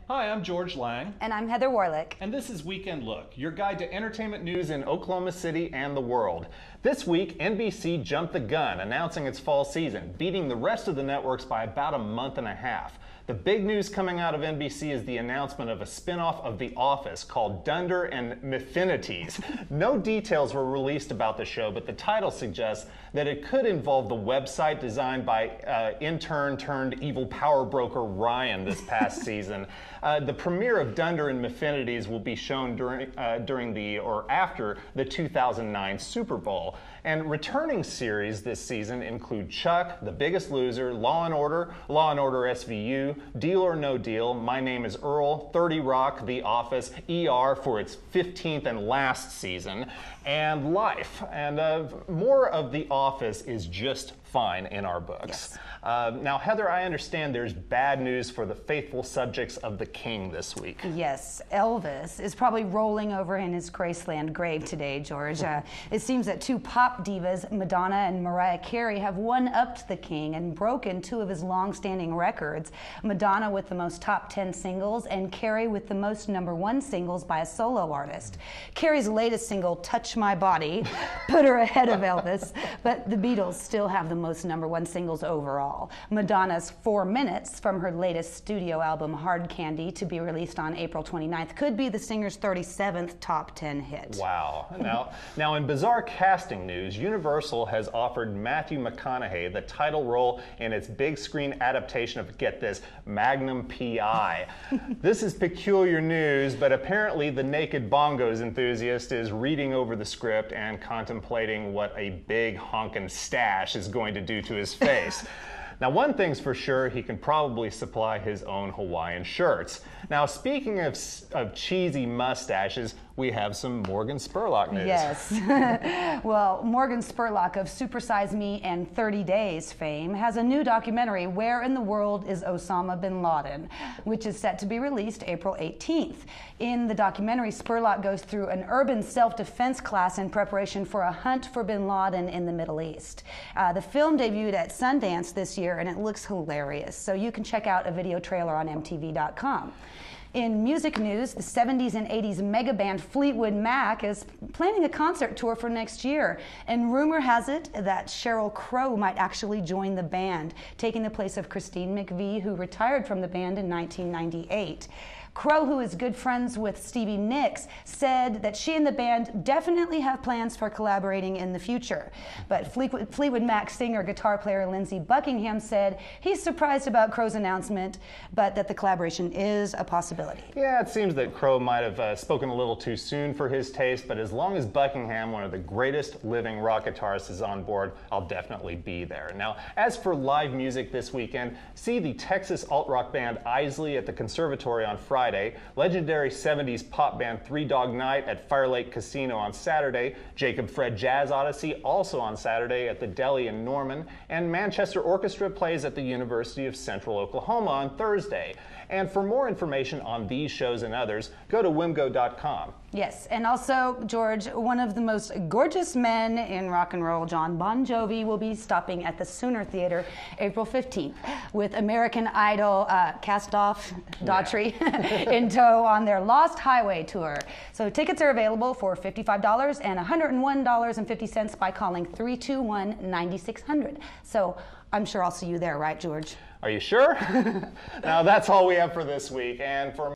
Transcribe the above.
Hi, I'm George Lang. And I'm Heather Warlick. And this is Weekend Look, your guide to entertainment news in Oklahoma City and the world. This week, NBC jumped the gun, announcing its fall season, beating the rest of the networks by about a month and a half. The big news coming out of NBC is the announcement of a spin-off of The Office called Dunder and Miffinities. No details were released about the show, but the title suggests that it could involve the website designed by intern turned evil power broker Ryan this past season. The premiere of Dunder and Miffinities will be shown after the 2009 Super Bowl. And returning series this season include Chuck, The Biggest Loser, Law and Order SVU, Deal or No Deal, My Name is Earl, 30 Rock, The Office, ER for its 15th and last season, and Life. And more of The Office is just fine in our books. Yes. Now, Heather, I understand there's bad news for the faithful subjects of the king this week. Yes, Elvis is probably rolling over in his Graceland grave today, George. It seems that two pop divas, Madonna and Mariah Carey, have one-upped the king and broken two of his long-standing records. Madonna with the most top 10 singles and Carey with the most #1 singles by a solo artist. Carey's latest single, Touch My Body, put her ahead of Elvis, but the Beatles still have the most #1 singles overall. Madonna's 4 Minutes from her latest studio album Hard Candy, to be released on April 29th, could be the singer's 37th top 10 hit. Wow. Now in bizarre casting news, Universal has offered Matthew McConaughey the title role in its big screen adaptation of, get this, Magnum P.I. This is peculiar news, but apparently the Naked Bongos enthusiast is reading over the script and contemplating what a big honkin' stash is going to do to his face. Now, one thing's for sure, he can probably supply his own Hawaiian shirts. Now, speaking of cheesy mustaches, we have some Morgan Spurlock news. Yes. Well, Morgan Spurlock of Super Size Me and 30 Days fame has a new documentary, Where in the World is Osama bin Laden?, which is set to be released April 18th. In the documentary, Spurlock goes through an urban self-defense class in preparation for a hunt for bin Laden in the Middle East. The film debuted at Sundance this year, and it looks hilarious, so you can check out a video trailer on MTV.com. In music news, the 70s and 80s mega band Fleetwood Mac is planning a concert tour for next year, and rumor has it that Sheryl Crow might actually join the band, taking the place of Christine McVie, who retired from the band in 1998. Crow, who is good friends with Stevie Nicks, said that she and the band definitely have plans for collaborating in the future. But Fleetwood Mac singer-guitar player Lindsey Buckingham said he's surprised about Crow's announcement, but that the collaboration is a possibility. Yeah, it seems that Crow might have spoken a little too soon for his taste, but as long as Buckingham, one of the greatest living rock guitarists, is on board, I'll definitely be there. Now, as for live music this weekend, see the Texas alt-rock band Isley at the Conservatory on Friday, legendary 70s pop band Three Dog Night at Fire Lake Casino on Saturday, Jacob Fred Jazz Odyssey also on Saturday at the Deli in Norman, and Manchester Orchestra plays at the University of Central Oklahoma on Thursday. And for more information on these shows and others, go to wimgo.com. Yes, and also, George, one of the most gorgeous men in rock and roll, John Bon Jovi, will be stopping at the Sooner Theater April 15th with American Idol cast-off Daughtry in tow on their Lost Highway tour. So tickets are available for $55 and $101.50 by calling 321-9600. So I'm sure I'll see you there, right, George? Are you sure? Now, that's all we have for this week. And for